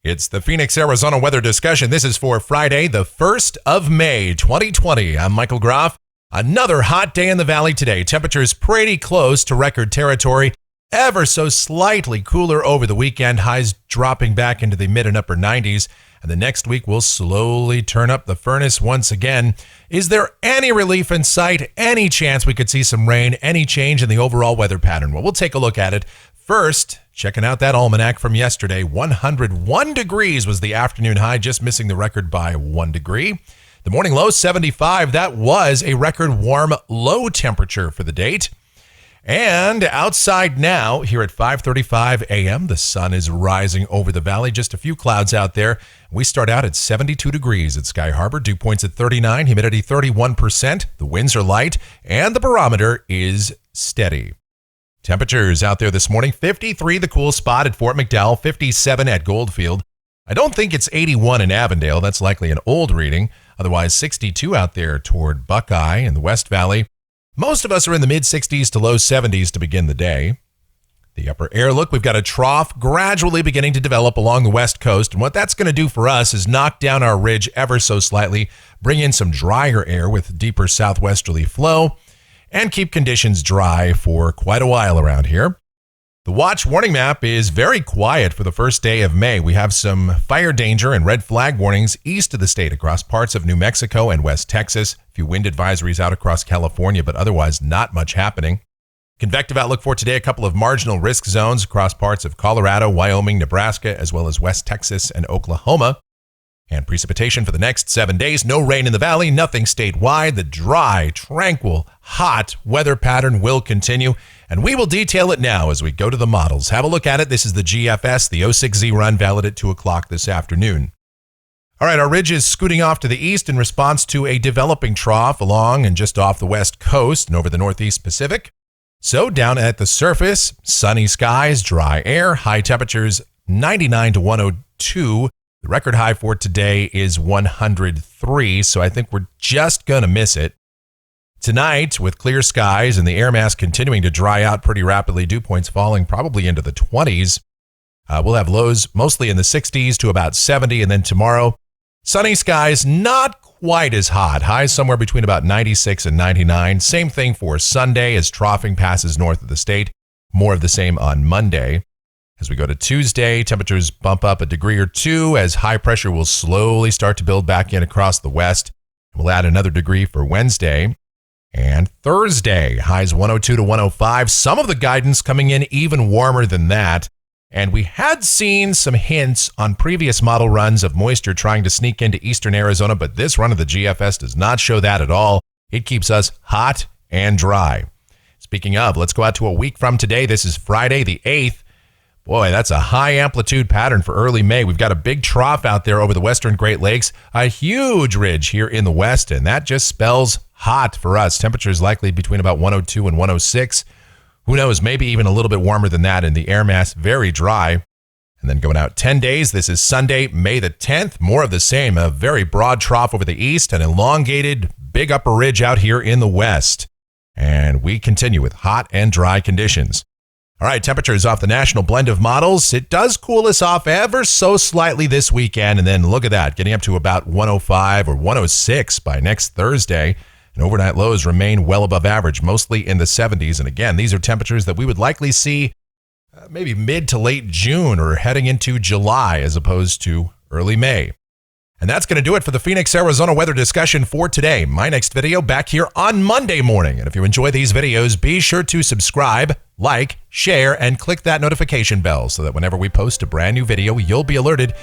It's the Phoenix, Arizona weather discussion. This is for Friday, the 1st of May, 2020. I'm Michael Groff. Another hot day in the valley today. Temperatures pretty close to record territory. Ever so slightly cooler over the weekend. Highs dropping back into the mid and upper 90s. And the next week will slowly turn up the furnace once again. Is there any relief in sight? Any chance we could see some rain? Any change in the overall weather pattern? Well, we'll take a look at it. First, checking out that almanac from yesterday. 101 degrees was the afternoon high, just missing the record by 1 degree. The morning low, 75. That was a record warm low temperature for the date. And outside now, here at 5:35 a.m., the sun is rising over the valley. Just a few clouds out there. We start out at 72 degrees at Sky Harbor. Dew points at 39, humidity 31%. The winds are light, and the barometer is steady. Temperatures out there this morning, 53 the cool spot at Fort McDowell, 57 at Goldfield. I don't think it's 81 in Avondale. That's likely an old reading. Otherwise, 62 out there toward Buckeye in the West Valley. Most of us are in the mid-60s to low 70s to begin the day. The upper air look, we've got a trough gradually beginning to develop along the west coast. And what that's going to do for us is knock down our ridge ever so slightly, bring in some drier air with deeper southwesterly flow, and keep conditions dry for quite a while around here. The watch warning map is very quiet for the first day of May. We have some fire danger and red flag warnings east of the state across parts of New Mexico and West Texas. A few wind advisories out across California, but otherwise not much happening. Convective outlook for today, a couple of marginal risk zones across parts of Colorado, Wyoming, Nebraska, as well as West Texas and Oklahoma. And precipitation for the next 7 days. No rain in the valley, nothing statewide. The dry, tranquil, hot weather pattern will continue. And we will detail it now as we go to the models. Have a look at it. This is the GFS, the 06Z run, valid at 2 o'clock this afternoon. All right, our ridge is scooting off to the east in response to a developing trough along and just off the west coast and over the northeast Pacific. So down at the surface, sunny skies, dry air, high temperatures 99 to 102. The record high for today is 103, so I think we're just going to miss it. Tonight, with clear skies and the air mass continuing to dry out pretty rapidly, dew points falling probably into the 20s. We'll have lows mostly in the 60s to about 70, and then tomorrow, sunny skies, not quite as hot. Highs somewhere between about 96 and 99. Same thing for Sunday as troughing passes north of the state. More of the same on Monday. As we go to Tuesday, temperatures bump up a degree or two as high pressure will slowly start to build back in across the west. We'll add another degree for Wednesday. And Thursday, highs 102 to 105. Some of the guidance coming in even warmer than that. And we had seen some hints on previous model runs of moisture trying to sneak into eastern Arizona, but this run of the GFS does not show that at all. It keeps us hot and dry. Speaking of, let's go out to a week from today. This is Friday the 8th. Boy, that's a high amplitude pattern for early May. We've got a big trough out there over the western Great Lakes, a huge ridge here in the west, and that just spells hot for us. Temperatures likely between about 102 and 106. Who knows, maybe even a little bit warmer than that, and the air mass very dry. And then going out 10 days, this is Sunday, May the 10th. More of the same, a very broad trough over the east, an elongated big upper ridge out here in the west. And we continue with hot and dry conditions. All right, temperatures off the national blend of models. It does cool us off ever so slightly this weekend. And then look at that, getting up to about 105 or 106 by next Thursday. And overnight lows remain well above average, mostly in the 70s. And again, these are temperatures that we would likely see maybe mid to late June or heading into July as opposed to early May. And that's going to do it for the Phoenix, Arizona weather discussion for today. My next video back here on Monday morning. And if you enjoy these videos, be sure to subscribe, like, share, and click that notification bell so that whenever we post a brand new video, you'll be alerted.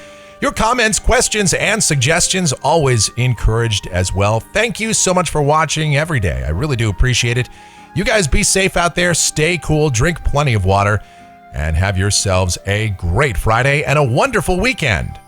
Your comments, questions, and suggestions always encouraged as well. Thank you so much for watching every day. I really do appreciate it. You guys be safe out there, stay cool, drink plenty of water, and have yourselves a great Friday and a wonderful weekend.